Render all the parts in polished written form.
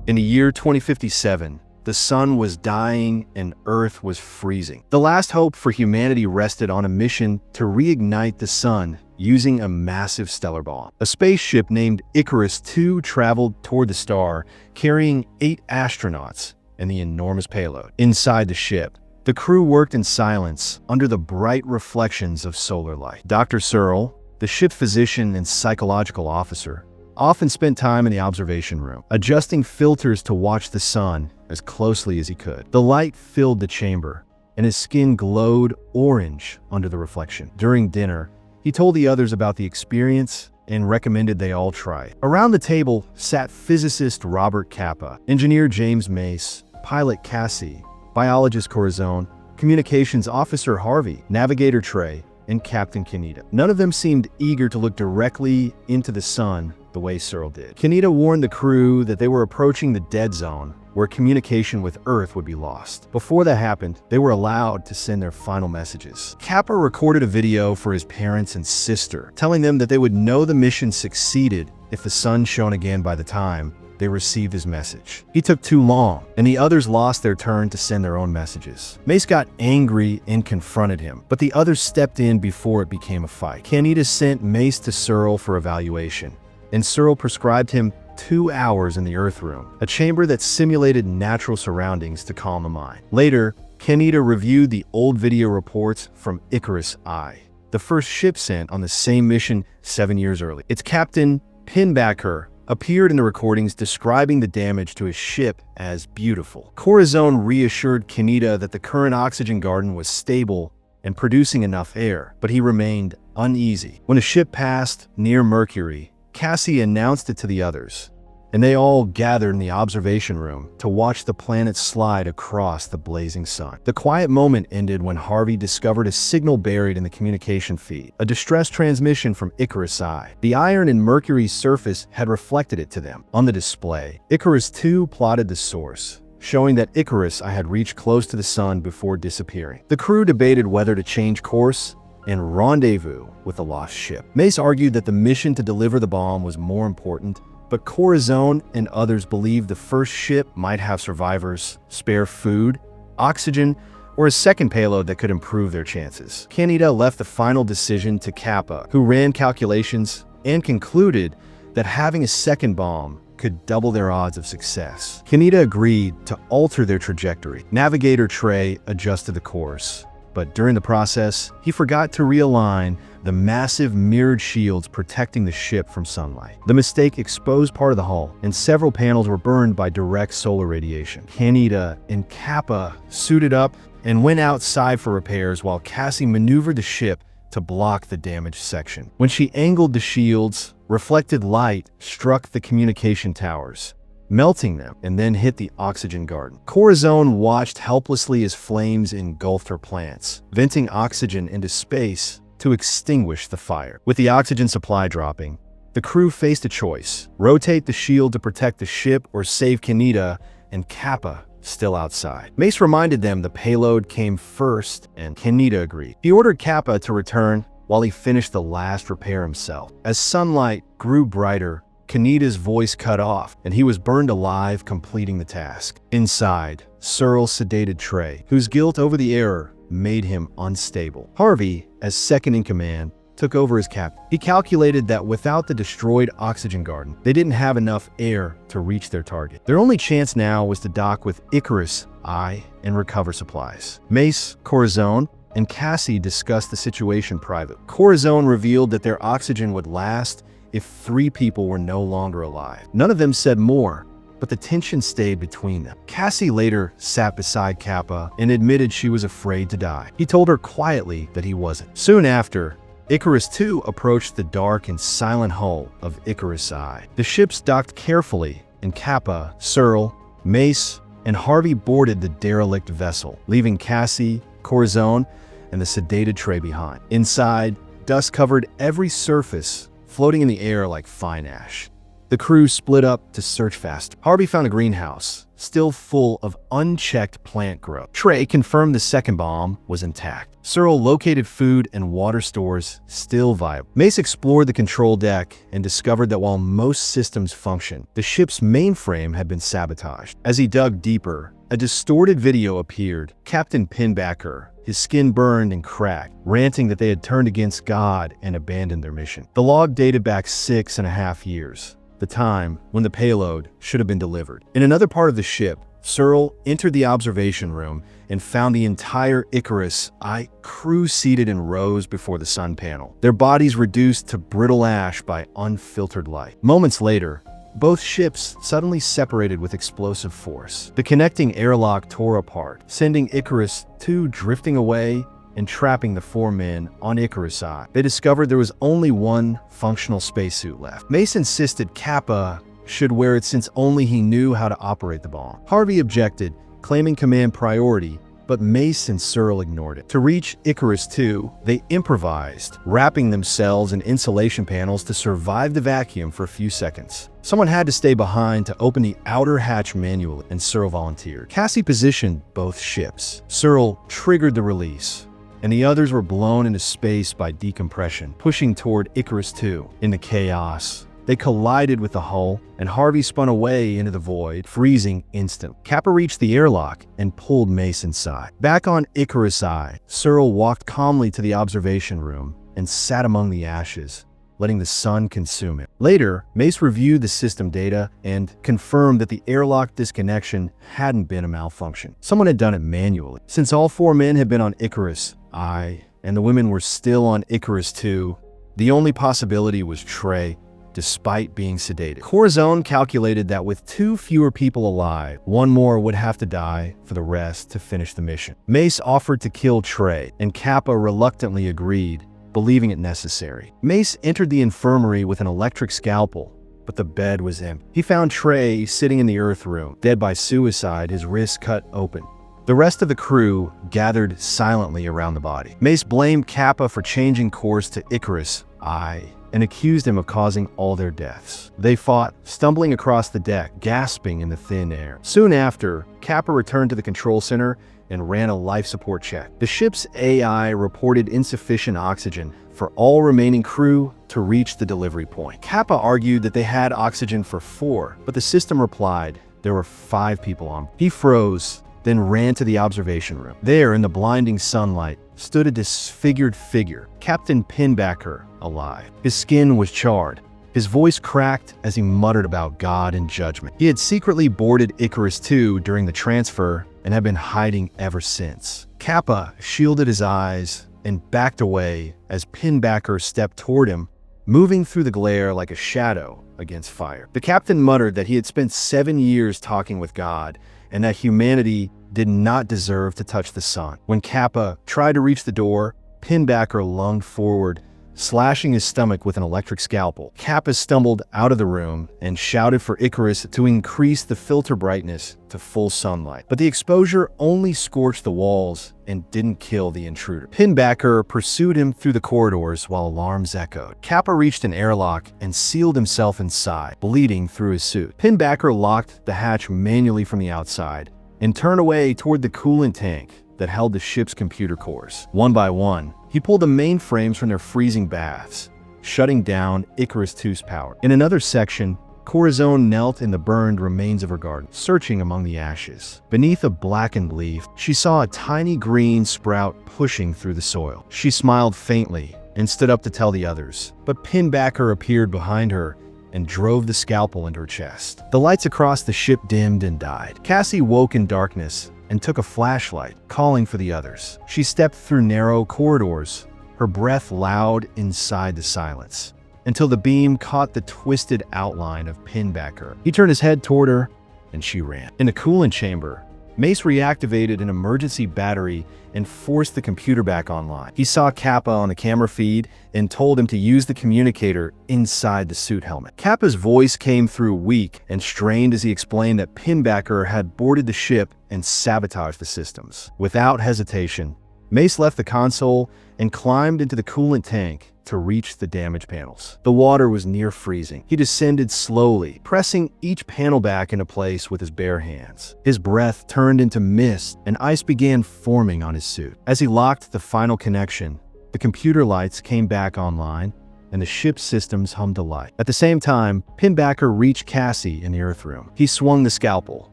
In the year 2057, the sun was dying and Earth was freezing. The last hope for humanity rested on a mission to reignite the sun using a massive stellar bomb. A spaceship named Icarus II traveled toward the star, carrying 8 astronauts and the enormous payload. Inside the ship, the crew worked in silence under the bright reflections of solar light. Dr. Searle, the ship physician and psychological officer, often spent time in the observation room, adjusting filters to watch the sun as closely as he could. The light filled the chamber, and his skin glowed orange under the reflection. During dinner, he told the others about the experience and recommended they all try it. Around the table sat physicist Robert Capa, engineer James Mace, pilot Cassie, biologist Corazon, communications officer Harvey, navigator Trey, and Captain Kaneda. None of them seemed eager to look directly into the sun the way Searle did. Kaneda warned the crew that they were approaching the dead zone, where communication with Earth would be lost. Before that happened, they were allowed to send their final messages. Capa recorded a video for his parents and sister, telling them that they would know the mission succeeded if the sun shone again by the time they received his message. He took too long, and the others lost their turn to send their own messages. Mace got angry and confronted him, but the others stepped in before it became a fight. Kaneda sent Mace to Searle for evaluation, and Searle prescribed him 2 hours in the Earth Room, a chamber that simulated natural surroundings to calm the mind. Later, Kaneda reviewed the old video reports from Icarus I, the first ship sent on the same mission 7 years early. Its captain, Pinbacker, appeared in the recordings describing the damage to his ship as beautiful. Corazon reassured Kaneda that the current oxygen garden was stable and producing enough air, but he remained uneasy. When the ship passed near Mercury, Cassie announced it to the others, and they all gathered in the observation room to watch the planet slide across the blazing sun. The quiet moment ended when Harvey discovered a signal buried in the communication feed, a distress transmission from Icarus I. The iron in Mercury's surface had reflected it to them. On the display, Icarus II plotted the source, showing that Icarus I had reached close to the sun before disappearing. The crew debated whether to change course and rendezvous with the lost ship. Mace argued that the mission to deliver the bomb was more important, but Corazon and others believed the first ship might have survivors, spare food, oxygen, or a second payload that could improve their chances. Kaneda left the final decision to Capa, who ran calculations and concluded that having a second bomb could double their odds of success. Kaneda agreed to alter their trajectory. Navigator Trey adjusted the course, but during the process, he forgot to realign the massive mirrored shields protecting the ship from sunlight. The mistake exposed part of the hull, and several panels were burned by direct solar radiation. Kaneda and Capa suited up and went outside for repairs while Cassie maneuvered the ship to block the damaged section. When she angled the shields, reflected light struck the communication towers, melting them, and then hit the oxygen garden. Corazon watched helplessly as flames engulfed her plants, venting oxygen into space to extinguish the fire. With the oxygen supply dropping, the crew faced a choice: rotate the shield to protect the ship or save Kaneda and Capa still outside. Mace reminded them the payload came first, and Kaneda agreed. He ordered Capa to return while he finished the last repair himself. As sunlight grew brighter, Kaneda's voice cut off, and he was burned alive completing the task. Inside, Searle sedated Trey, whose guilt over the error made him unstable. Harvey, as second in command, took over as captain. He calculated that without the destroyed oxygen garden, they didn't have enough air to reach their target. Their only chance now was to dock with Icarus I and recover supplies. Mace, Corazon, and Cassie discussed the situation privately. Corazon revealed that their oxygen would last if 3 people were no longer alive. None of them said more, but the tension stayed between them. Cassie later sat beside Capa and admitted she was afraid to die. He told her quietly that he wasn't. Soon after, Icarus II approached the dark and silent hull of Icarus I. The ships docked carefully, and Capa, Searle, Mace, and Harvey boarded the derelict vessel, leaving Cassie, Corazon, and the sedated Trey behind. Inside, dust covered every surface, floating in the air like fine ash. The crew split up to search faster. Harvey found a greenhouse, still full of unchecked plant growth. Trey confirmed the second bomb was intact. Searle located food and water stores still viable. Mace explored the control deck and discovered that while most systems functioned, the ship's mainframe had been sabotaged. As he dug deeper, a distorted video appeared. Captain Pinbacker, his skin burned and cracked, ranting that they had turned against God and abandoned their mission. The log dated back 6.5 years, the time when the payload should have been delivered. In another part of the ship, Searle entered the observation room and found the entire Icarus I crew seated in rows before the sun panel, their bodies reduced to brittle ash by unfiltered light. Moments later, both ships suddenly separated with explosive force. The connecting airlock tore apart, sending Icarus II drifting away and trapping the 4 men on Icarus I. They discovered there was only one functional spacesuit left. Mace insisted Kappa should wear it since only he knew how to operate the bomb. Harvey objected, claiming command priority, but Mace and Searle ignored it. To reach Icarus II, they improvised, wrapping themselves in insulation panels to survive the vacuum for a few seconds. Someone had to stay behind to open the outer hatch manually, and Searle volunteered. Cassie positioned both ships. Searle triggered the release, and the others were blown into space by decompression, pushing toward Icarus II. In the chaos, they collided with the hull, and Harvey spun away into the void, freezing instantly. Kappa reached the airlock and pulled Mace inside. Back on Icarus I, Searle walked calmly to the observation room and sat among the ashes, letting the sun consume him. Later, Mace reviewed the system data and confirmed that the airlock disconnection hadn't been a malfunction. Someone had done it manually. Since all 4 men had been on Icarus I, and the women were still on Icarus II, the only possibility was Trey, despite being sedated. Corazon calculated that with 2 fewer people alive, 1 more would have to die for the rest to finish the mission. Mace offered to kill Trey, and Kappa reluctantly agreed, believing it necessary. Mace entered the infirmary with an electric scalpel, but the bed was empty. He found Trey sitting in the Earth room, dead by suicide, his wrist cut open. The rest of the crew gathered silently around the body. Mace blamed Kappa for changing course to Icarus I, and accused him of causing all their deaths. They fought, stumbling across the deck, gasping in the thin air. Soon after, Kappa returned to the control center and ran a life support check. The ship's AI reported insufficient oxygen for all remaining crew to reach the delivery point. Kappa argued that they had oxygen for 4, but the system replied there were 5 people on. He froze, then ran to the observation room. There, in the blinding sunlight, stood a disfigured figure, Captain Pinbacker, alive. His skin was charred. His voice cracked as he muttered about God and judgment. He had secretly boarded Icarus II during the transfer and had been hiding ever since. Kappa shielded his eyes and backed away as Pinbacker stepped toward him, moving through the glare like a shadow against fire. The captain muttered that he had spent 7 years talking with God and that humanity did not deserve to touch the sun. When Kappa tried to reach the door, Pinbacker lunged forward, slashing his stomach with an electric scalpel. Kappa stumbled out of the room and shouted for Icarus to increase the filter brightness to full sunlight. But the exposure only scorched the walls and didn't kill the intruder. Pinbacker pursued him through the corridors while alarms echoed. Kappa reached an airlock and sealed himself inside, bleeding through his suit. Pinbacker locked the hatch manually from the outside and turned away toward the coolant tank that held the ship's computer cores. One by one, he pulled the mainframes from their freezing baths, shutting down Icarus II's power. In another section, Corazon knelt in the burned remains of her garden, searching among the ashes. Beneath a blackened leaf, she saw a tiny green sprout pushing through the soil. She smiled faintly and stood up to tell the others, but Pinbacker appeared behind her and drove the scalpel into her chest. The lights across the ship dimmed and died. Cassie woke in darkness and took a flashlight, calling for the others. She stepped through narrow corridors, her breath loud inside the silence, until the beam caught the twisted outline of Pinbacker. He turned his head toward her, and she ran. In the coolant chamber, Mace reactivated an emergency battery and forced the computer back online. He saw Kappa on the camera feed and told him to use the communicator inside the suit helmet. Kappa's voice came through weak and strained as he explained that Pinbacker had boarded the ship and sabotaged the systems. Without hesitation, Mace left the console and climbed into the coolant tank to reach the damaged panels. The water was near freezing. He descended slowly, pressing each panel back into place with his bare hands. His breath turned into mist, and ice began forming on his suit. As he locked the final connection, the computer lights came back online, and the ship's systems hummed to life. At the same time, Pinbacker reached Cassie in the Earth room. He swung the scalpel,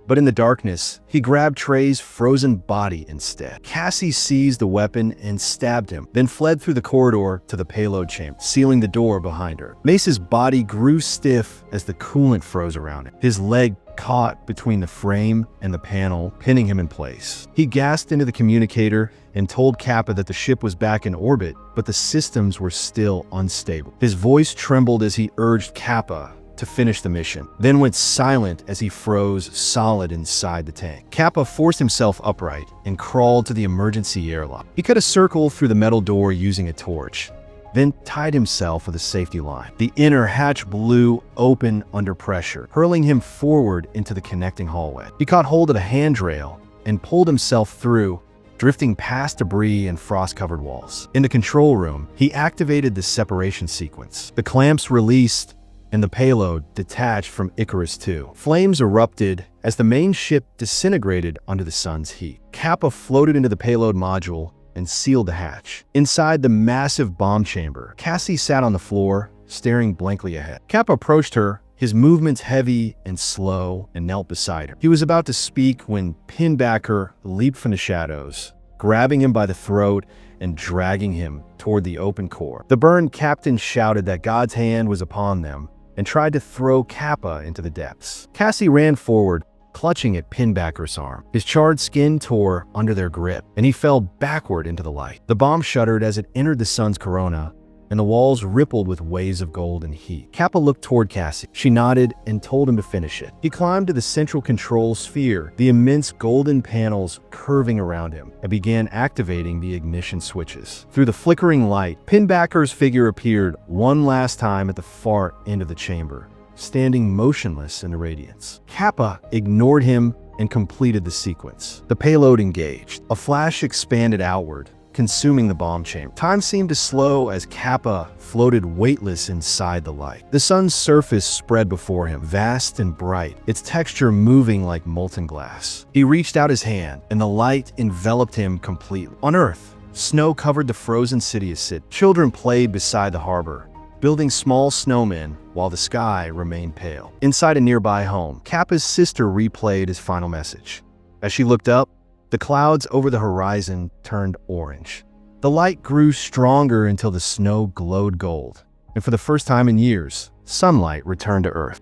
but in the darkness, he grabbed Trey's frozen body instead. Cassie seized the weapon and stabbed him, then fled through the corridor to the payload chamber, sealing the door behind her. Mace's body grew stiff as the coolant froze around him. His leg caught between the frame and the panel, pinning him in place. He gasped into the communicator and told Kappa that the ship was back in orbit, but the systems were still unstable. His voice trembled as he urged Kappa to finish the mission, then went silent as he froze solid inside the tank. Kappa forced himself upright and crawled to the emergency airlock. He cut a circle through the metal door using a torch, then tied himself with a safety line. The inner hatch blew open under pressure, hurling him forward into the connecting hallway. He caught hold of a handrail and pulled himself through, drifting past debris and frost-covered walls. In the control room, he activated the separation sequence. The clamps released, and the payload detached from Icarus II. Flames erupted as the main ship disintegrated under the sun's heat. Kappa floated into the payload module and sealed the hatch. Inside the massive bomb chamber, Cassie sat on the floor, staring blankly ahead. Kappa approached her, his movements heavy and slow, and knelt beside her. He was about to speak when Pinbacker leaped from the shadows, grabbing him by the throat and dragging him toward the open core. The burned captain shouted that God's hand was upon them and tried to throw Kappa into the depths. Cassie ran forward, clutching at Pinbacker's arm. His charred skin tore under their grip, and he fell backward into the light. The bomb shuddered as it entered the sun's corona, and the walls rippled with waves of gold and heat. Kappa looked toward Cassie. She nodded and told him to finish it. He climbed to the central control sphere, the immense golden panels curving around him, and began activating the ignition switches. Through the flickering light, Pinbacker's figure appeared one last time at the far end of the chamber, standing motionless in the radiance. Kappa ignored him and completed the sequence. The payload engaged. A flash expanded outward, consuming the bomb chamber. Time seemed to slow as Kappa floated weightless inside the light. The sun's surface spread before him, vast and bright, its texture moving like molten glass. He reached out his hand, and the light enveloped him completely. On Earth, snow covered the frozen city as sit. Children played beside the harbor, building small snowmen while the sky remained pale. Inside a nearby home, Kappa's sister replayed his final message. As she looked up, the clouds over the horizon turned orange. The light grew stronger until the snow glowed gold, and for the first time in years, sunlight returned to Earth.